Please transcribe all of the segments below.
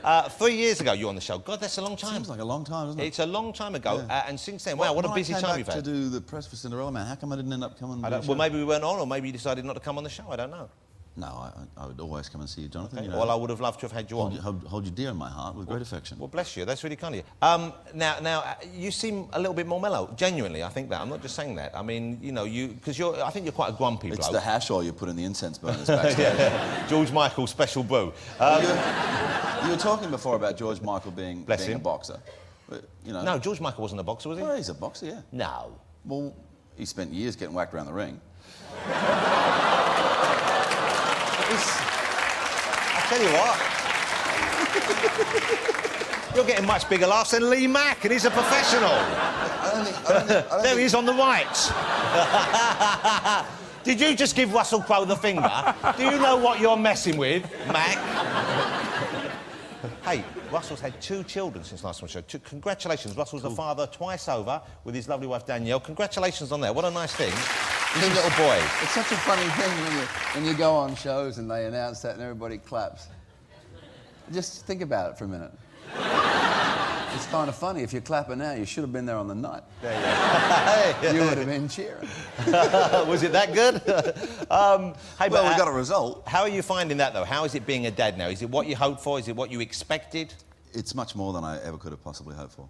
3 years ago, you were on the show. God, that's a long time. Seems like a long time, doesn't it? It's a long time ago, Yeah. and since then, wow, what a busy time you've had. I came back to do the press for Cinderella Man. How come I didn't end up coming? Well, maybe we weren't on, or maybe you decided not to come on the show. I don't know. No, I would always come and see you, Jonathan. Okay. You know, Well, I would have loved to have had you on. Hold you dear in my heart with great affection. Well, bless you. That's really kind of you. Now, you seem a little bit more mellow. Genuinely, I think that. I'm not just saying that. I mean, you know, because I think you're quite a grumpy bloke. It's the hash oil you put in the incense burners backstage. Yeah. George Michael special brew. You were talking before about George Michael being a boxer. But, you know. No, George Michael wasn't a boxer, was he? Well, he's a boxer, yeah. No. Well, he spent years getting whacked around the ring. I tell you what. You're getting much bigger laughs than Lee Mack, and he's a professional. There he is on the right. Did you just give Russell Crowe the finger? Do you know what you're messing with, Mac? Hey, Russell's had 2 children since last month's show. Congratulations. Russell's a father twice over with his lovely wife, Danielle. Congratulations on that. What a nice thing. He's a little boy. It's such a funny thing when you go on shows and they announce that and everybody claps. Just think about it for a minute. It's kind of funny. If you're clapping now, you should have been there on the night. You would have been cheering. Was it that good? Hey, well, we got a result. How are you finding that, though? How is it being a dad now? Is it what you hoped for? Is it what you expected? It's much more than I ever could have possibly hoped for.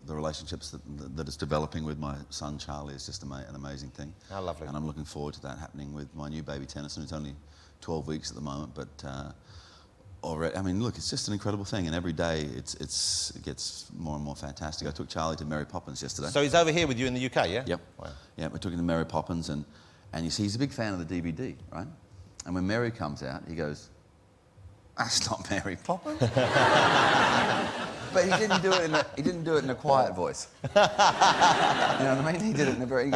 The relationships that it's developing with my son, Charlie, is just an amazing thing. How lovely. And I'm looking forward to that happening with my new baby, Tennyson, who's only 12 weeks at the moment, but already, I mean, look, it's just an incredible thing, and every day it gets more and more fantastic. I took Charlie to Mary Poppins yesterday. So he's over here with you in the UK, yeah? Yep. Wow. Yeah, we took him to Mary Poppins, and you see, he's a big fan of the DVD, right? And when Mary comes out, he goes, "That's not Mary Poppins." But he didn't do it in a quiet voice. You know what I mean? He did it in a very.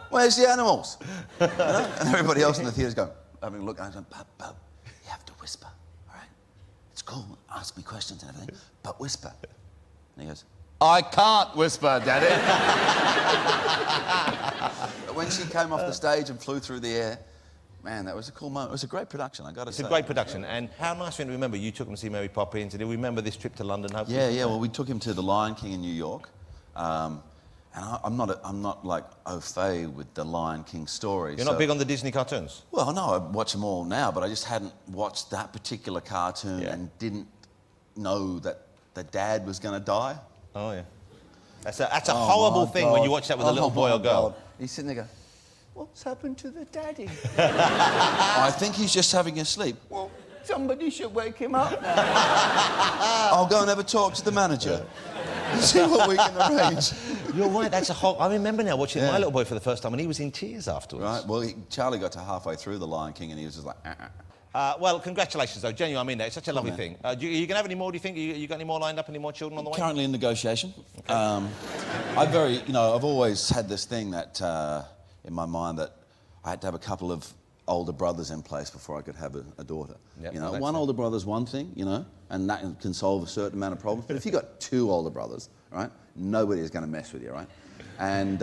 Where's the animals? You know? And everybody else in the theatre's going, having a look, and I'm going, Bub, you have to whisper, all right? It's cool, ask me questions and everything, but whisper. And he goes, "I can't whisper, Daddy." But when she came off the stage and flew through the air, man, that was a cool moment. It was a great production, I got to say. It's a great production, and how nice for him to remember. You took him to see Mary Poppins, and he'll remember this trip to London, hopefully. Yeah. Well, we took him to the Lion King in New York, and I'm not like au fait with the Lion King story. You're not big on the Disney cartoons? Well, no, I watch them all now, but I just hadn't watched that particular cartoon and didn't know that the dad was going to die. Oh yeah, that's a horrible thing when you watch that with a little boy or girl. He's sitting there going, "What's happened to the daddy?" I think he's just having a sleep. Well, somebody should wake him up now. I'll go and have a talk to the manager. See what we can arrange. You're right, that's a whole... I remember now watching My Little Boy for the first time, and he was in tears afterwards. Right, well, Charlie got to halfway through the Lion King, and he was just like... Well, congratulations, though. Genuinely, I mean that. It's such a lovely thing. Are you going to have any more, do you think? You got any more lined up, any more children on the way? Currently in negotiation. Okay. I've always had this thing that, in my mind, that I had to have a couple of older brothers in place before I could have a daughter. Yep, you know, one older brother's one thing, you know, and that can solve a certain amount of problems. But if you've got 2 older brothers, right, nobody is going to mess with you, right? And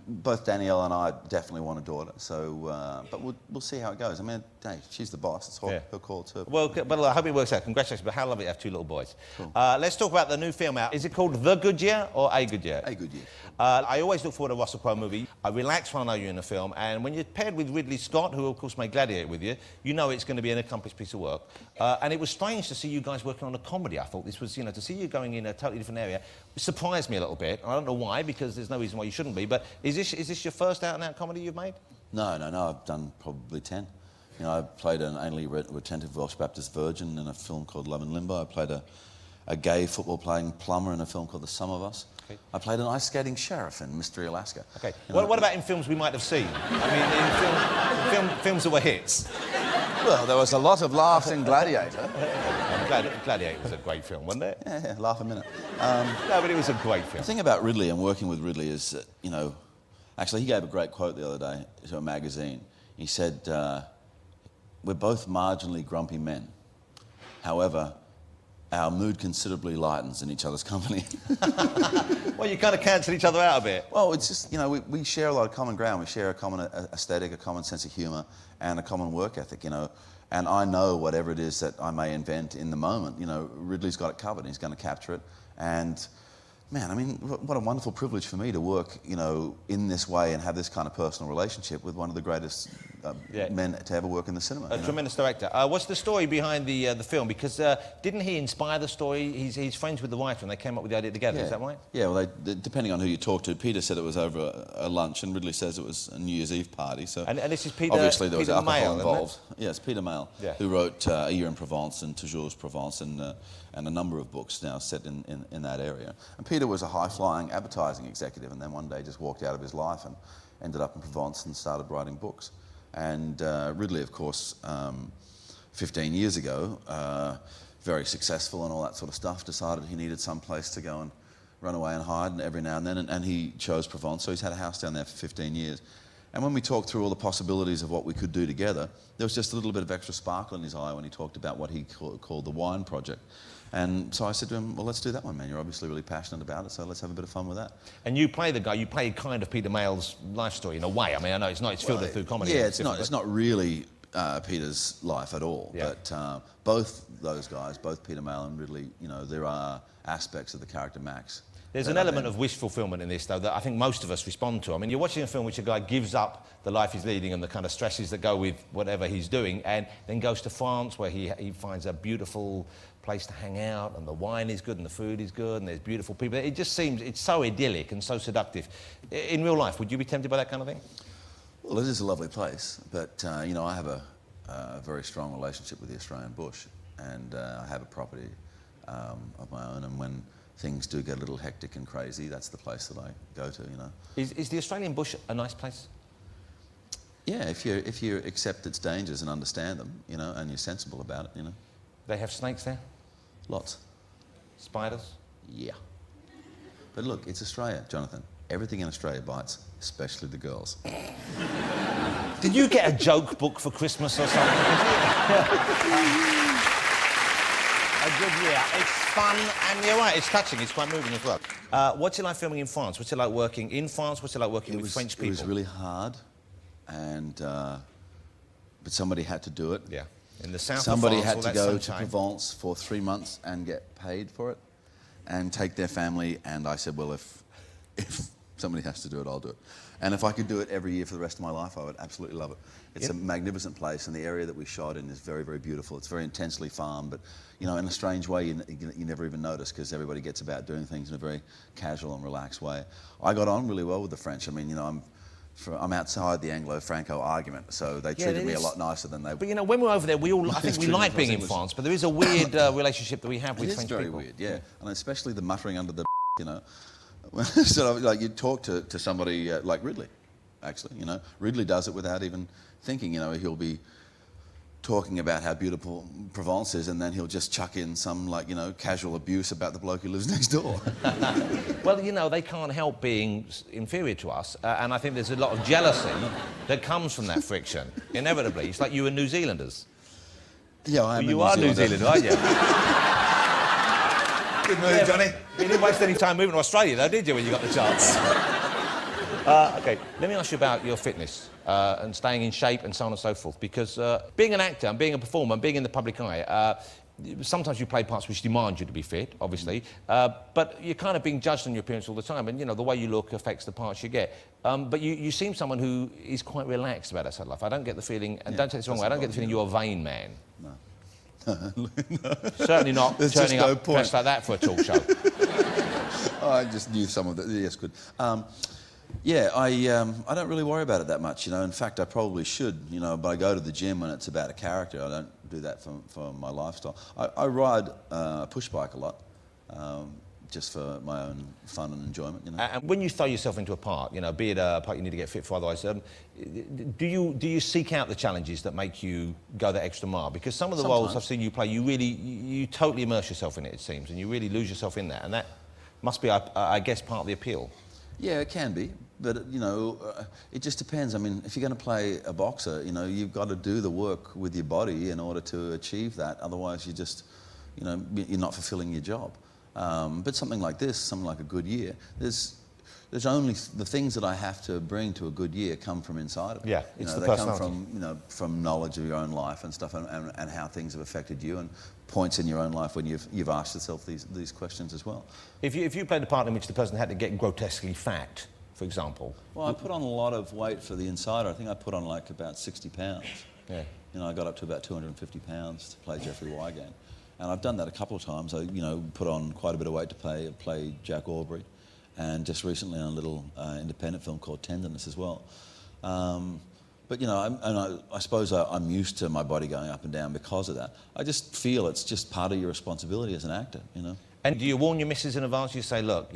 both Danielle and I definitely want a daughter, so but we'll see how it goes. I mean, hey, she's the boss. It's her call too. Well, but I hope it works out. Congratulations, but how lovely to have 2 little boys. Cool. Let's talk about the new film out. Is it called The Good Year or A Good Year? A Good Year. I always look forward to a Russell Crowe movie. I relax when I know you're in a film, and when you're paired with Ridley Scott, who of course made Gladiator with you, you know it's going to be an accomplished piece of work. And it was strange to see you guys working on a comedy. I thought this was, you know, to see you going in a totally different area, it surprised me a little bit. I don't know why, because there's no reason why you shouldn't be, but is this your first out-and-out comedy you've made? No, I've done probably 10. You know, I played an anally retentive Welsh Baptist virgin in a film called Love in Limbo. I played a gay football-playing plumber in a film called The Sum of Us. Okay. I played an ice-skating sheriff in Mystery Alaska. Okay. What about in films we might have seen? I mean, in films that were hits. Well, there was a lot of laughs in Gladiator. Gladiator was a great film, wasn't it? Yeah, laugh a minute. No, but it was a great film. The thing about Ridley and working with Ridley is that, you know, actually he gave a great quote the other day to a magazine. He said, "We're both marginally grumpy men. However, our mood considerably lightens in each other's company." Well, you kind of cancel each other out a bit. Well, it's just, you know, we share a lot of common ground. We share a common aesthetic, a common sense of humour, and a common work ethic, you know. And I know whatever it is that I may invent in the moment, you know, Ridley's got it covered and he's going to capture it. And man, I mean, what a wonderful privilege for me to work, you know, in this way and have this kind of personal relationship with one of the greatest men to ever work in the cinema. A tremendous director. What's the story behind the film? Because didn't he inspire the story? He's friends with the writer and they came up with the idea together, is that right? Yeah, well, depending on who you talk to, Peter said it was over a lunch and Ridley says it was a New Year's Eve party. So and this is Peter. Obviously there was Peter alcohol Mayle, involved. Yes, Peter Mayle, who wrote A Year in Provence and Toujours Provence and a number of books now set in that area. And Peter was a high-flying advertising executive and then one day just walked out of his life and ended up in Provence and started writing books. And Ridley, of course, 15 years ago, very successful and all that sort of stuff, decided he needed some place to go and run away and hide every now and then, and he chose Provence, so he's had a house down there for 15 years. And when we talked through all the possibilities of what we could do together, there was just a little bit of extra sparkle in his eye when he talked about what he called the wine project. And so I said to him, well, let's do that one, man. You're obviously really passionate about it, so let's have a bit of fun with that. And you play the guy, you play kind of Peter Mayle's life story in a way. I mean, I know it's filtered through comedy. Yeah, it's not really Peter's life at all. Yeah. But both those guys, both Peter Mayle and Ridley, you know, there are aspects of the character Max. There's an element of wish fulfillment in this, though, that I think most of us respond to. I mean, you're watching a film which a guy gives up the life he's leading and the kind of stresses that go with whatever he's doing, and then goes to France where he finds a beautiful place to hang out, and the wine is good and the food is good and there's beautiful people. It just seems, it's so idyllic and so seductive. In real life, would you be tempted by that kind of thing? Well, it is a lovely place, but, you know, I have a very strong relationship with the Australian bush, and I have a property of my own, and when things do get a little hectic and crazy, that's the place that I go to, you know. Is the Australian bush a nice place? Yeah, if you accept its dangers and understand them, you know, and you're sensible about it, you know. They have snakes there? Lots. Spiders? Yeah. But look, it's Australia, Jonathan. Everything in Australia bites, especially the girls. Did you get a joke book for Christmas or something? A good year. It's fun, and you're right, it's touching, it's quite moving as well. What's it like filming in France? What's it like working in France? What's it like working with French people? It was really hard, and but somebody had to do it. Yeah. In the south somebody of France, had to go to Provence for 3 months and get paid for it, and take their family. And I said, well, if somebody has to do it, I'll do it. And if I could do it every year for the rest of my life, I would absolutely love it. It's a magnificent place, and the area that we shot in is very, very beautiful. It's very intensely farmed, but, you know, in a strange way, you never even notice because everybody gets about doing things in a very casual and relaxed way. I got on really well with the French. I mean, you know, I'm outside the Anglo-Franco argument, so they treated me a lot nicer than they... But, you know, when we're over there, I think we like being in France, but there is a weird relationship that we have with French people. It's very weird, yeah. And especially the muttering under the you know. So, like, you talk to somebody like Ridley, actually, you know. Ridley does it without even thinking, you know. He'll be talking about how beautiful Provence is, and then he'll just chuck in some, like, you know, casual abuse about the bloke who lives next door. Well, you know, they can't help being inferior to us, and I think there's a lot of jealousy that comes from that friction, inevitably. It's like you and New Zealanders. Yeah, I am. You are New Zealander, aren't you? Good move, Johnny. You didn't waste any time moving to Australia, though, did you, when you got the chance? OK, let me ask you about your fitness and staying in shape and so on and so forth, because being an actor and being a performer and being in the public eye, sometimes you play parts which demand you to be fit, obviously, but you're kind of being judged on your appearance all the time, and, you know, the way you look affects the parts you get. But you seem someone who is quite relaxed about that sort of life. I don't get the feeling, and don't take this the wrong way, I don't get the feeling you're a vain man. No. Certainly not turning up dressed like that for a talk show. I just knew some of that. Yes, good. Yeah, I don't really worry about it that much, you know. In fact, I probably should, you know, but I go to the gym when it's about a character. I don't do that for my lifestyle. I ride a push bike a lot, just for my own fun and enjoyment, you know. And when you throw yourself into a part, you know, be it a part you need to get fit for, otherwise, do you seek out the challenges that make you go that extra mile? Because some of the roles I've seen you play, you totally immerse yourself in it seems, and you really lose yourself in that, and that must be, I guess, part of the appeal. Yeah, it can be, but, you know, it just depends. I mean, if you're going to play a boxer, you know, you've got to do the work with your body in order to achieve that. Otherwise, you just, you know, you're not fulfilling your job. But something like this, something like A Good Year, there's there's only the things that I have to bring to a good year come from inside of me. Yeah, it's the they come personality. from from knowledge of your own life and stuff, and how things have affected you, and points in your own life when you've asked yourself these questions as well. If you played a part in which the person had to get grotesquely fat, for example. Well, I put on a lot of weight for The Insider. I think I put on like about 60 pounds. Yeah. I got up to about 250 pounds to play Jeffrey Wygant. And I've done that a couple of times. I, put on quite a bit of weight to play Jack Aubrey, and just recently on a little independent film called Tenderness as well. But I suppose I'm used to my body going up and down because of that. I just feel it's just part of your responsibility as an actor. And do you warn your missus in advance? You say, look,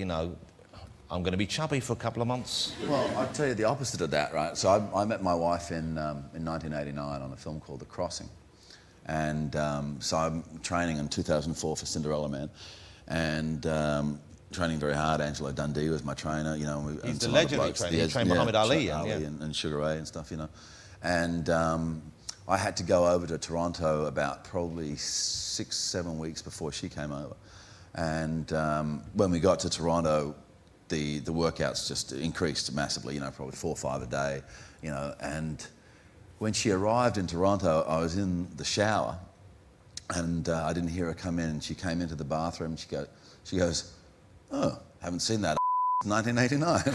I'm going to be chubby for a couple of months. Well, I'll tell you the opposite of that, right? So I met my wife in 1989 on a film called The Crossing. And so I'm training in 2004 for Cinderella Man, and training very hard. Angelo Dundee was my trainer, He's the legendary trainer. He trained Muhammad Ali. And Sugar Ray and stuff, And I had to go over to Toronto about probably 6-7 weeks before she came over. And when we got to Toronto, the workouts just increased massively, probably 4 or 5 a day, and when she arrived in Toronto, I was in the shower, and I didn't hear her come in, and she came into the bathroom, and she goes, oh, haven't seen that since 1989.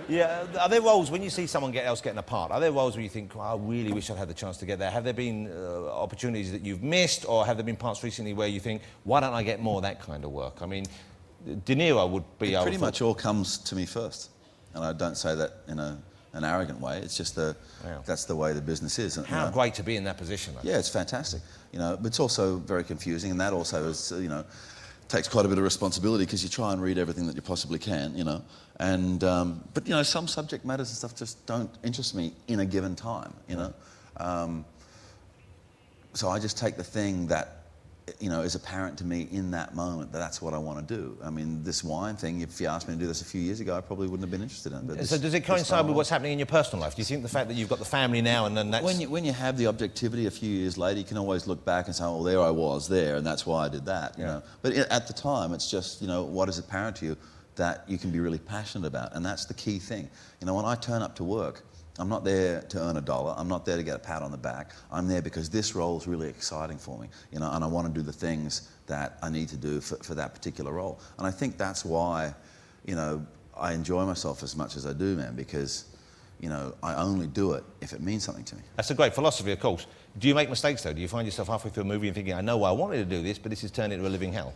Yeah, are there roles, when you see someone else getting a part, are there roles where you think, I really wish I'd had the chance to get there? Have there been opportunities that you've missed, or have there been parts recently where you think, why don't I get more of that kind of work? I mean, De Niro would be... It pretty much all comes to me first, and I don't say that in an arrogant way. It's just that's the way the business is. How great to be in that position. Yeah, it's fantastic. But it's also very confusing, and that also is, takes quite a bit of responsibility, because you try and read everything that you possibly can, And but some subject matters and stuff just don't interest me in a given time, So I just take the thing that is apparent to me in that moment, that's what I want to do. I mean, this wine thing, if you asked me to do this a few years ago, I probably wouldn't have been interested in it. But so does it coincide with what's happening in your personal life? Do you think the fact that you've got the family now and then that's... When you have the objectivity a few years later, you can always look back and say, oh, there I was there, and that's why I did that, you know. But at the time, it's just, what is apparent to you that you can be really passionate about, and that's the key thing. When I turn up to work, I'm not there to earn $1. I'm not there to get a pat on the back. I'm there because this role is really exciting for me, and I want to do the things that I need to do for that particular role. And I think that's why, I enjoy myself as much as I do, man, because, I only do it if it means something to me. That's a great philosophy, of course. Do you make mistakes, though? Do you find yourself halfway through a movie and thinking, I know I wanted to do this, but this has turned into a living hell?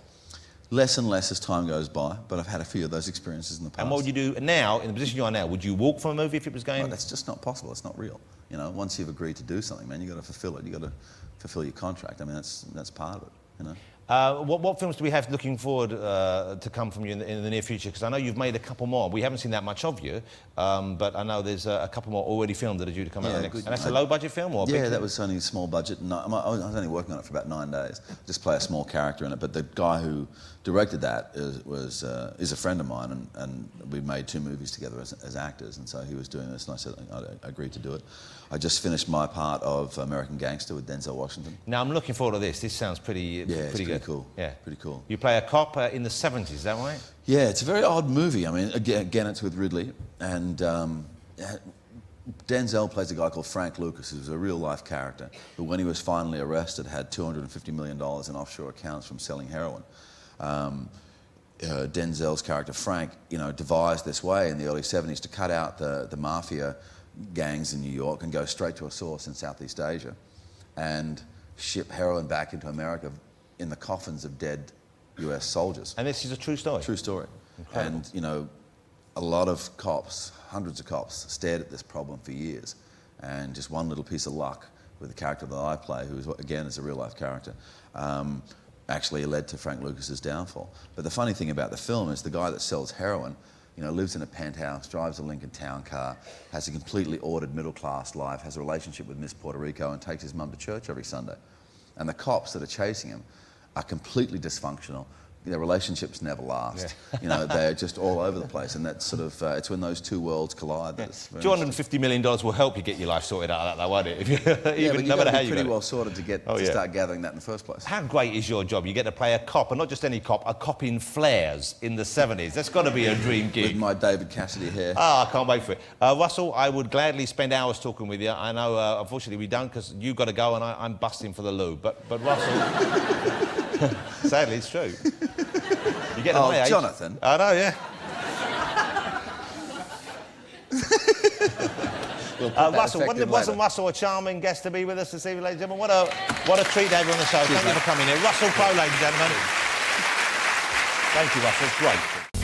Less and less as time goes by, but I've had a few of those experiences in the past. And what would you do now, in the position you are now? Would you walk from a movie if it was going... Well, that's just not possible. It's not real. Once you've agreed to do something, man, you've got to fulfill it. You've got to fulfill your contract. I mean, that's part of it, What films do we have looking forward to come from you in the near future? Because I know you've made a couple more. We haven't seen that much of you, but I know there's a couple more already filmed that are due to come out next. And that's a low-budget film, or a big film? That was only a small budget. And I was only working on it for about 9 days. Just play a small character in it. But the guy who directed that is a friend of mine, and we made 2 movies together as actors. And so he was doing this, and I said I agreed to do it. I just finished my part of American Gangster with Denzel Washington. Now I'm looking forward to this. This sounds pretty good. Cool. Yeah, pretty cool. You play a cop in the 70s, is that right? Yeah, it's a very odd movie. I mean, again, it's with Ridley, and Denzel plays a guy called Frank Lucas, who's a real-life character, who, when he was finally arrested, had $250 million in offshore accounts from selling heroin. Denzel's character, Frank, devised this way in the early 70s to cut out the mafia gangs in New York and go straight to a source in Southeast Asia and ship heroin back into America in the coffins of dead US soldiers. And this is a true story? True story. Incredible. And, a lot of cops, hundreds of cops, stared at this problem for years. And just one little piece of luck with the character that I play, who, again, is a real-life character, actually led to Frank Lucas's downfall. But the funny thing about the film is the guy that sells heroin, lives in a penthouse, drives a Lincoln Town car, has a completely ordered middle-class life, has a relationship with Miss Puerto Rico, and takes his mum to church every Sunday. And the cops that are chasing him are completely dysfunctional, relationships never last. You know, they're just all over the place, and that's sort of it's when those two worlds collide. That's very $250 million will help you get your life sorted out of that, though, won't it? If you, but even, you no matter how you pretty got well it. sorted to get to start gathering that in the first place. How great is your job? You get to play a cop, and not just any cop, a cop in flares in the 70s. That's got to be a dream gig. With my David Cassidy hair. Ah, I can't wait for it. Russell, I would gladly spend hours talking with you. I know, unfortunately, we don't, because you've got to go and I'm busting for the loo. But Russell, sadly, it's true. You get to my age. Jonathan. I know, yeah. Russell, wasn't Russell a charming guest to be with us this evening, ladies and gentlemen? What a treat to have you on the show. Thank you for coming here. Russell Crowe, ladies and gentlemen. Thank you, Russell. It's great.